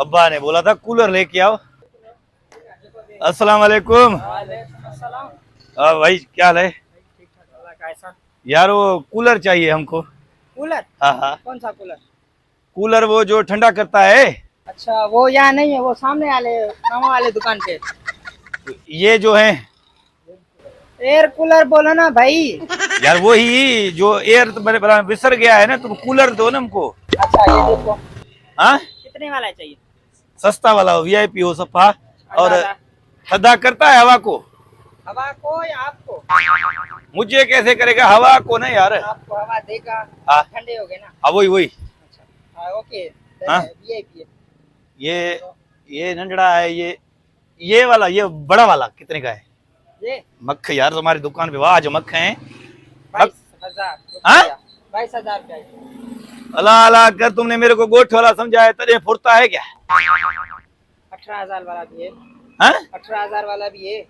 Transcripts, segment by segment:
अब्बा ने बोला था कूलर लेके आओ। अस्सलाम वालेकुम। भाई क्या हाल है? यार वो कूलर चाहिए हमको। कूलर? हाँ हाँ, कौन सा कूलर? कूलर वो जो ठंडा करता है। अच्छा, वो यहाँ नहीं है, वो सामने वाले दुकान पे। ये जो है एयर कूलर बोलो ना भाई। यार, वही जो एयर तो मेरे बड़ा विसर गया है ना, तुम कूलर दो ना हमको। अच्छा, ये देखो। हाँ, कितने वाला चाहिए? सस्ता वाला हो, वीआईपी हो सफा, और अच्छा, ठंडा करता है हवा को। हवा को या आपको? मुझे कैसे करेगा, हवा को ना यार। आपको हवा देगा, हाँ ठंडे हो गए ना। हाँ, वही वही। अच्छा, हाँ, ओके। हाँ? वीआईपी है। ये नंजड़ा है, ये वाला, ये बड़ा वाला कितने का है? ये मक्ख यार तुम्हारी दुकान पे वाह जो मक्ख हैं। 22,000। हाँ? 22,000 का है। अल्लाह अल्लाह कर, तुमने मेरे को गोठ वाला समझा है, तेरे फुर्ता है क्या? 18,000 वाला भी है। हाँ? 18,000 वाला भी है।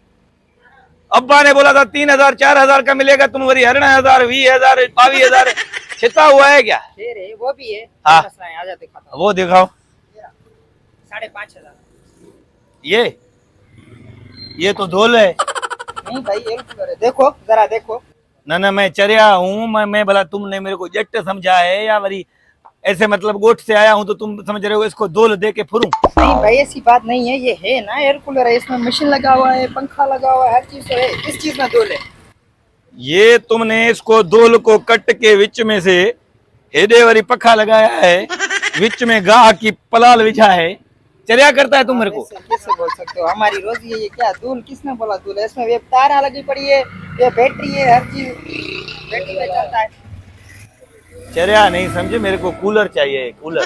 अब्बा ने बोला था 3,000 4,000 का मिलेगा, तुम वही 18,000 20,000 22,000 छिता हुआ है क्या? फिर है, वो भी है। हाँ। आजा दिखाता हूँ। वो दिखाओ। 5,500। ये तो धोल है। नहीं भाई, एयर कूलर है, देखो जरा देखो। ना मैं चरिया हूँ, मैं भला तुमने मेरे को जट समझा है या वरी ऐसे मतलब गोठ से आया हूँ तो तुम समझ रहे हो इसको धोल दे के फुरूं? नहीं भाई, ऐसी बात नहीं है, ये है ना एयर कूलर है, इसमें मशीन लगा हुआ है, पंखा लगा हुआ है, हर चीज है। किस चीज में धोल है? ये तुमने इसको दोल को कट के विच में से हेडे वरी पखा लगाया है, विच में गाह की पलाल बिछा है, चरिया करता है तुम मेरे को। कैसे बोल सकते हो? हमारी रोजी है ये। क्या धूल? किसने बोला धूल है? इसमें ये तार लगी पड़ी है, ये बैटरी है, हर चीज बैटरी पे चलता है। चरिया नहीं समझे, मेरे को कूलर चाहिए, कूलर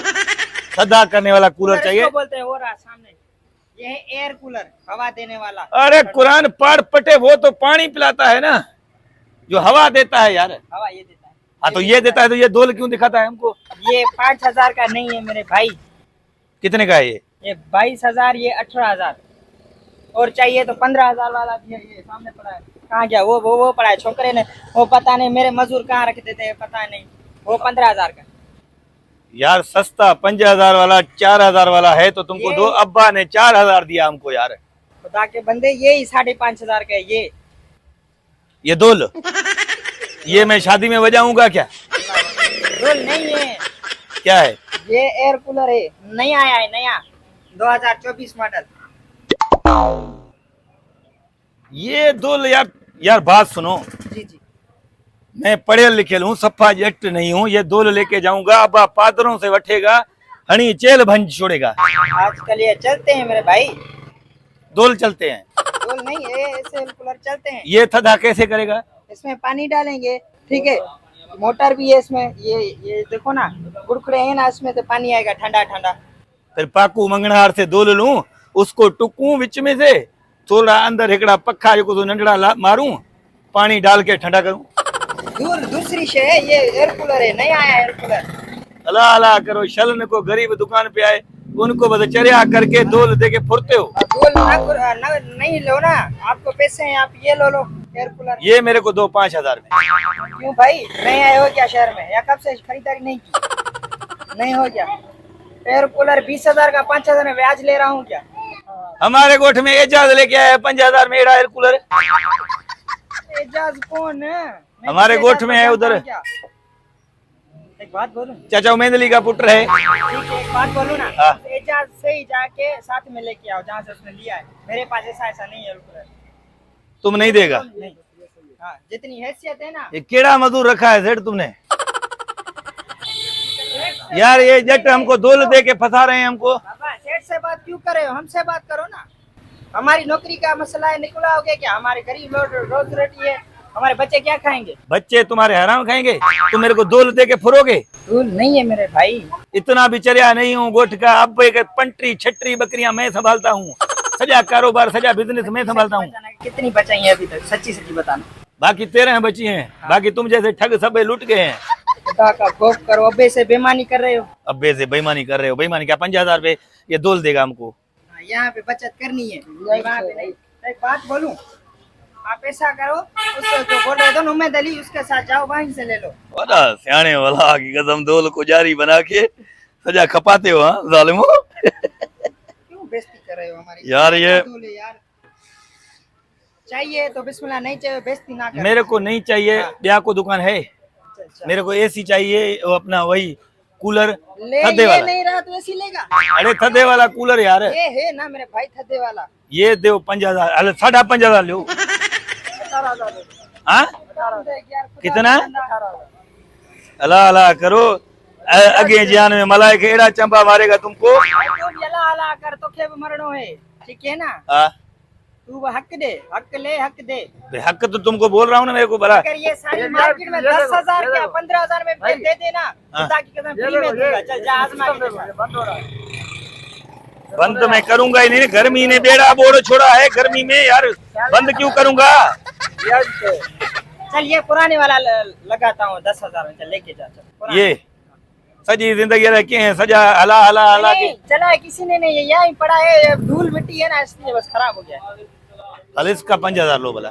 सदा करने वाला कूलर चाहिए। इसको बोलते हैं, वो रहा सामने, ये है एयर कूलर, हवा देने वाला। अरे कुरान पढ़ पटे, वो तो पानी पिलाता है ना, जो हवा देता है यार। हवा ये देता है। हाँ तो ये देता है, तो ये दोल क्यों दिखाता है हमको? ये 5,000 का नहीं है मेरे भाई। कितने का है ये 22,000, ये 18,000। और चाहिए तो 15,000 वाला भी है, ये सामने पड़ा है। कहाँ गया वो पड़ा है छोकरे ने, वो पता नहीं, मेरे मजदूर कहाँ रख देते हैं पता नहीं। वो 15,000 का यार? सस्ता 5,000 वाला 4,000 वाला है तो तुमको दो। अब्बा ने 4,000 दिया हमको यार। खुदा के बंदे, ये ही 5,500 का है। ये दोल, ये मैं शादी में बजाऊंगा क्या? रोल नहीं है, क्या है? ये एयर कूलर है, नया आया है, नया 2024 मॉडल। ये दोल यार बात सुनो, जी जी। मैं पढ़े लिखे हूँ, सफा जट नहीं हूँ। ये दोल लेके जाऊंगा, अब्बा पादरों से वठेगा, हनी चेल भंज छोड़ेगा। आजकल ये चलते हैं मेरे भाई, दोल चलते हैं। रोल नहीं है, ऐसे एयर कूलर चलते हैं। ये थदा कैसे करेगा? इसमें पानी डालेंगे, ठीक है, मोटर भी है इसमें। ये देखो ना, गुड़कुड़े हैं ना, इसमें से पानी आएगा ठंडा ठंडा। फिर पाकू मंगनहार से दोल लूं, उसको टुकूं विच में से, थोड़ा अंदर एकड़ा पखा जो नंढड़ा मारूं, पानी डाल के ठंडा करूं। दूसरी शे है, ये एयर कूलर है, नया आया एयर कूलर। अल्लाह अल्लाह करो, शलन को गरीब दुकान पे आए उनको बस चरिया करके दोल दे के फुरते हो। नहीं लो ना, आपको पैसे हैं, आप ये लो एयर कूलर। ये मेरे को दो 5,000 में। क्यों भाई, नहीं आए हो क्या शहर में, या कब से खरीदारी नहीं की? नहीं हो क्या? एयर कूलर 20,000 का 5,000 में ब्याज ले रहा हूँ क्या? हमारे गोठ में एजाज लेके आया 5,000 में एड़ा एयर कूलर। एजाज कौन है? हमारे गोठ में है उधर। एक बात बोलूं? चाचा उमेदली का पुत्र है। ठीक है, एक बात बोलूं ना? हाँ। एजाज से ही जाके साथ में लेके आओ जहाँ से उसने लिया है। मेरे पास ऐसा नहीं है एयर कूलर। तुम नहीं देगा? नहीं। हाँ, जितनी हैसियत है ना। ये केड़ा मजदूर रखा है सेठ तुमने? यार ये जट हमको दोल दे के फंसा रहे हैं हमको। बाबा, सेठ से बात क्यों कर रहे हो? हमसे बात करो ना। हमारी नौकरी का मसला है, निकला हो गया क्या? हमारे गरीब लोग रोज रोटी है, हमारे बच्चे क्या खाएंगे? बच्चे तुम्हारे हराम खाएंगे? तुम मेरे को दोल दे के फुरोगे? रूल नहीं है मेरे भाई। इतना भी चरिया नहीं हूँ गोठ का। अब एक पंटरी छटरी बकरियां मैं संभालता हूँ, सजा कारोबार सजा बिजनेस मैं संभालता हूँ। कितनी बचाई है अभी तक? सच्ची सच्ची बताना। बाकी 13 बची हैं। बाकी तुम जैसे ठग सब लुट गए हैं। खुदा का खौफ करो, अब्बे से बेईमानी कर रहे हो। अब्बे से बेईमानी कर रहे हो? बेईमानी क्या? 5,000 रुपए ये दोल देगा हमको। यहाँ पे बचत करनी है, वहाँ पे नहीं। एक बात बोलूं, आप ऐसा करो, उसको जो बोल रहे थे ना उम्मीद अली, उसके साथ जाओ, वहीं से ले लो। वाला सियाने वाला की कसम, दोल को जारी बना के सजा खपाते हो। हाँ जालिमो। हमारी। यार ये बोले यार चाहिए तो बिस्मिल्लाह, नहीं चाहिए बेइज्जती ना कर। मेरे को नहीं चाहिए। ब्याह को दुकान है, अच्छा। मेरे को एसी चाहिए, वो अपना वही कूलर ले थद्दे ये वाला। नहीं रहा तो ऐसी लेगा। अरे थद्दे वाला कूलर यार, ये है ना मेरे भाई थद्दे वाला। ये दो 5,000, अरे 5,500 लो। 18,000 हाँ यार। कितना? अला अला करो, अगे जान में मलाई के एड़ा चंपा मारेगा तुमको। अला अला कर तो के मरणो है, ठीक है ना। हाँ तू वो हक दे, हक ले, हक दे। हक तो तुमको बोल रहा हूँ ना, मेरे को भला। अगर ये सारी मार्केट में 10,000 क्या 15,000 में दे देना, खुदा की कसम फ्री में दूंगा। चल जा आजमा के देखा। बंद मैं करूंगा ही नहीं, गर्मी ने बेड़ा बोड़ छोड़ा है, गर्मी में यार बंद क्यों करूंगा। चल ये पुराने वाला लगाता हूँ 10,000 में, चल लेके जा। चल पुराना। ये सजी जिंदगी रखे हैं, सजा हला हला हला के। नहीं, चला है किसी ने नहीं, ये यहाँ ही पड़ा है, ये धूल मिट्टी है ना, इसलिए बस खराब हो गया। हल इसका 5,000 लो भला।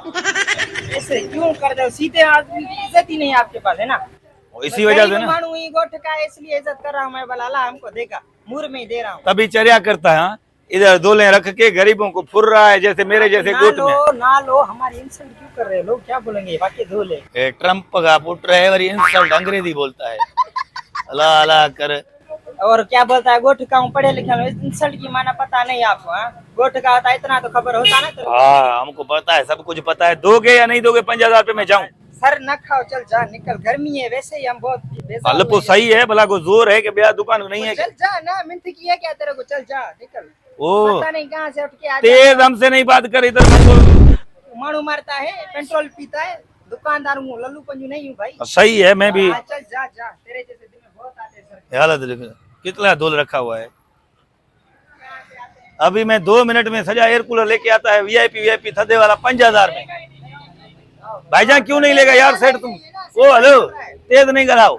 ऐसे क्यों कर दो, सीधे आदमी की इज्जत ही नहीं आपके पास है ना। इसी वजह से ना, मानू ही गोठ का है, इसलिए इज्जत कर रहा हूँ मैं। भला हमको देगा, मुंह में ही दे रहा हूँ। तभी चर्या करता है। हाँ? इधर दोले रख के गरीबों को फुर रहा है, जैसे मेरे जैसे ना गोट में। लो ना लो, हमारी इंसल्ट क्यों कर रहे हो? लोग क्या बोलेंगे? बाकी धोले ए, ट्रम्प का पुत्र है और इंसल्ट अंग्रेजी बोलता है। अला अला कर। और क्या बोलता है? गोठ का हूँ, पढ़े लिखे में, इंसल्ट की माना पता नहीं आपको? हाँ, गोठ का होता है इतना तो खबर होता ना। तो हाँ हमको पता है, सब कुछ पता है। दोगे या नहीं दोगे 5,000 रुपए, मैं जाऊँ? सर न खाओ, चल जा निकल, गर्मी है वैसे ही हम बहुत बेजार हल हो तो गए। सही है भला, को जोर है कि ब्याह दुकान नहीं है। चल जा ना, मिनट की है क्या तेरे को? चल जा निकल, ओ पता नहीं कहाँ से उठ के आ तेज हमसे नहीं बात कर इधर हमको। मारू मारता है, पेट्रोल पीता है, दुकानदार हूँ, लल्लू पंजू नहीं हूँ भाई। सही है, मैं भी। हाँ, चल जा जा, तेरे जैसे दिन में बहुत आते हैं सर। हालत देखो, कितना धूल रखा हुआ है। अभी मैं 2 मिनट में सजा एयर कूलर लेके आता है, वीआईपी थद्दे वाला 5,000 में। भाईजान क्यों नहीं लेगा यार सेठ तुम? ओ हेलो, तेज नहीं कराओ,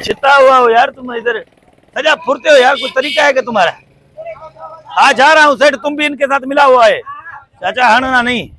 छिता हुआ हो यार तुम इधर, सजा फुरते हो यार, कुछ तरीका है क्या तुम्हारा? आ जा रहा हूँ सेठ, तुम भी इनके साथ मिला हुआ है। चाचा हड़ना नहीं।